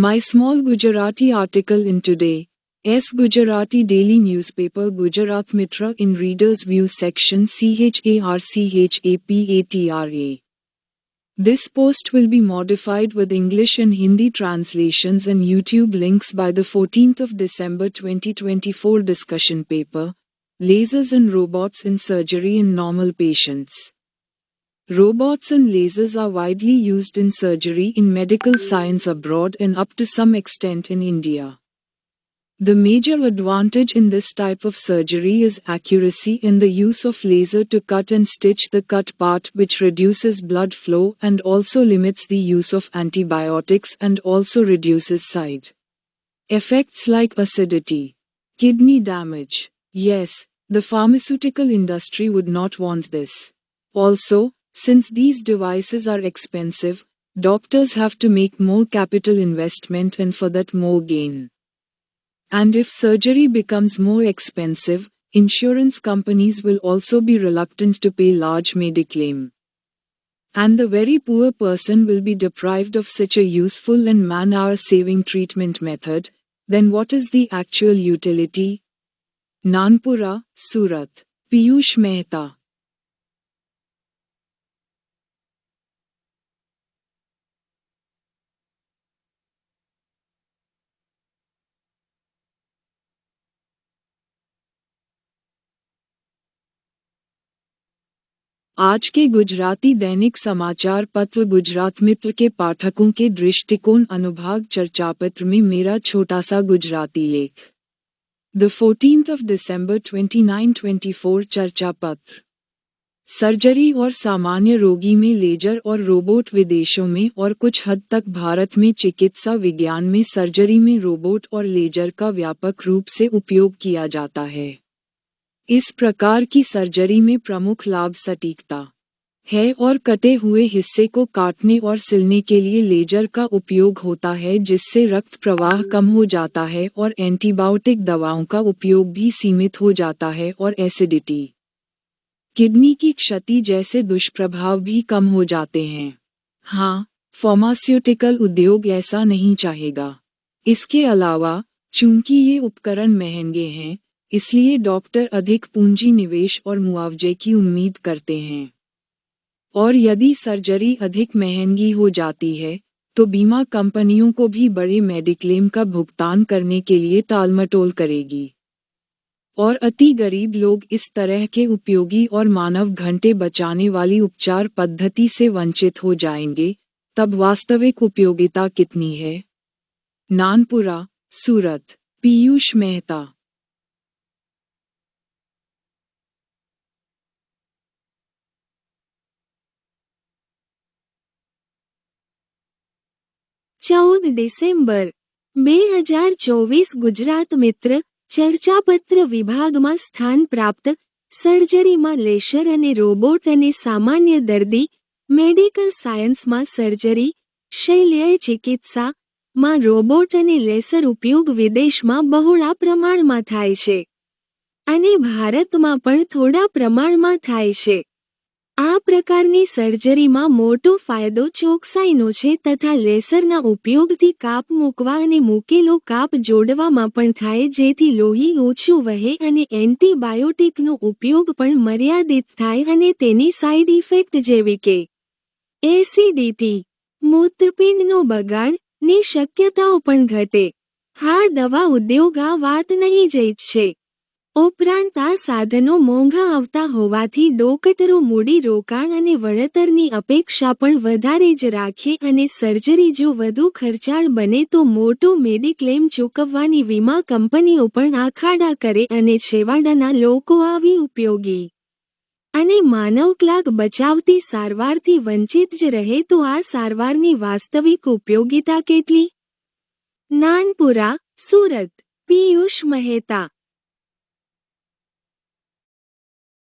My small Gujarati article in today's Gujarati daily newspaper Gujarat Mitra in Reader's View section CHARCHAPATRA. This post will be modified with English and Hindi translations and YouTube links by the 14th of December 2024 discussion paper, Lasers and Robots in Surgery in Normal Patients. Robots and lasers are widely used in surgery in medical science abroad and up to some extent in India. The major advantage in this type of surgery is accuracy and the use of laser to cut and stitch the cut part, which reduces blood flow and also limits the use of antibiotics and also reduces side effects like acidity, kidney damage. Yes, the pharmaceutical industry would not want this. Also, since these devices are expensive, doctors have to make more capital investment and for that more gain. And if surgery becomes more expensive, insurance companies will also be reluctant to pay large mediclaim. And the very poor person will be deprived of such a useful and man-hour saving treatment method. Then what is the actual utility? Nanpura, Surat. Piyush Mehta. आज के गुजराती दैनिक समाचार पत्र गुजरात मित्र के पाठकों के दृष्टिकोण अनुभाग चर्चापत्र में मेरा छोटा सा गुजराती लेख। The 14th of December 2924 चर्चा पत्र। सर्जरी और सामान्य रोगी में लेजर और रोबोट विदेशों में और कुछ हद तक भारत में चिकित्सा विज्ञान में सर्जरी में रोबोट और लेजर का व्यापक रूप से उपयोग किया जाता है। इस प्रकार की सर्जरी में प्रमुख लाभ सटीकता है और कटे हुए हिस्से को काटने और सिलने के लिए लेजर का उपयोग होता है, जिससे रक्त प्रवाह कम हो जाता है और एंटीबायोटिक दवाओं का उपयोग भी सीमित हो जाता है और एसिडिटी, किडनी की क्षति जैसे दुष्प्रभाव भी कम हो जाते हैं। हाँ, फार्मास्यूटिकल उद्योग ऐसा नहीं चाहेगा। इसके अलावा, चूंकि ये उपकरण महंगे हैं, इसलिए डॉक्टर अधिक पूंजी निवेश और मुआवजे की उम्मीद करते हैं। और यदि सर्जरी अधिक महंगी हो जाती है, तो बीमा कंपनियों को भी बड़े मेडिक्लेम का भुगतान करने के लिए टालमटोल करेगी। और अति गरीब लोग इस तरह के उपयोगी और मानव घंटे बचाने वाली उपचार पद्धति से वंचित हो जाएंगे। तब वास्तविक उपयोगिता कितनी है? नानपुरा, सूरत। पीयूष मेहता। ડિસેમ્બર 2024 ગુજરાત મિત્ર ચર્ચાપત્ર વિભાગમાં સ્થાન પ્રાપ્ત સર્જરીમાં લેસર અને રોબોટ અને સામાન્ય દર્દી મેડિકલ સાયન્સમાં સર્જરી શૈલ્ય ચિકિત્સા માં રોબોટ અને લેસર ઉપયોગ વિદેશમાં બહોળા પ્રમાણમાં થાય છે અને ભારતમાં પણ થોડા પ્રમાણમાં થાય છે। આ પ્રકારની સર્જરીમાં મોટો ફાયદો ચોકસાઈનો છે તથા લેસરના ઉપયોગથી કાપ મૂકવા અને મૂકેલો કાપ જોડવામાં પણ થાય, જેથી લોહી ઓછું વહે અને એન્ટીબાયોટિકનો ઉપયોગ પણ મર્યાદિત થાય અને તેની સાઇડ ઇફેક્ટ જેવી કે એસિડિટી, મૂત્રપિંડનો બગાડની શક્યતાઓ પણ ઘટે। હા, દવા ઉદ્યોગ આ વાત નહીં જ ઈચ્છે। ઉપરાંત આ સાધનો મોંઘા આવતા હોવાથી ડોકટરો મૂડી રોકાણ અને વળતરની અપેક્ષા પણ વધારે જ રાખે અને સર્જરી જો વધુ ખર્ચાળ બને તો મોટો મેડિક્લેમ ચૂકવવાની વીમા કંપનીઓ પણ આખાડા કરે અને છેવાડાના લોકો આવી ઉપયોગી અને માનવક્લાક બચાવતી સારવારથી વંચિત જ રહે તો આ સારવારની વાસ્તવિક ઉપયોગિતા કેટલી? નાનપુરા, સુરત। પીયુષ મહેતા।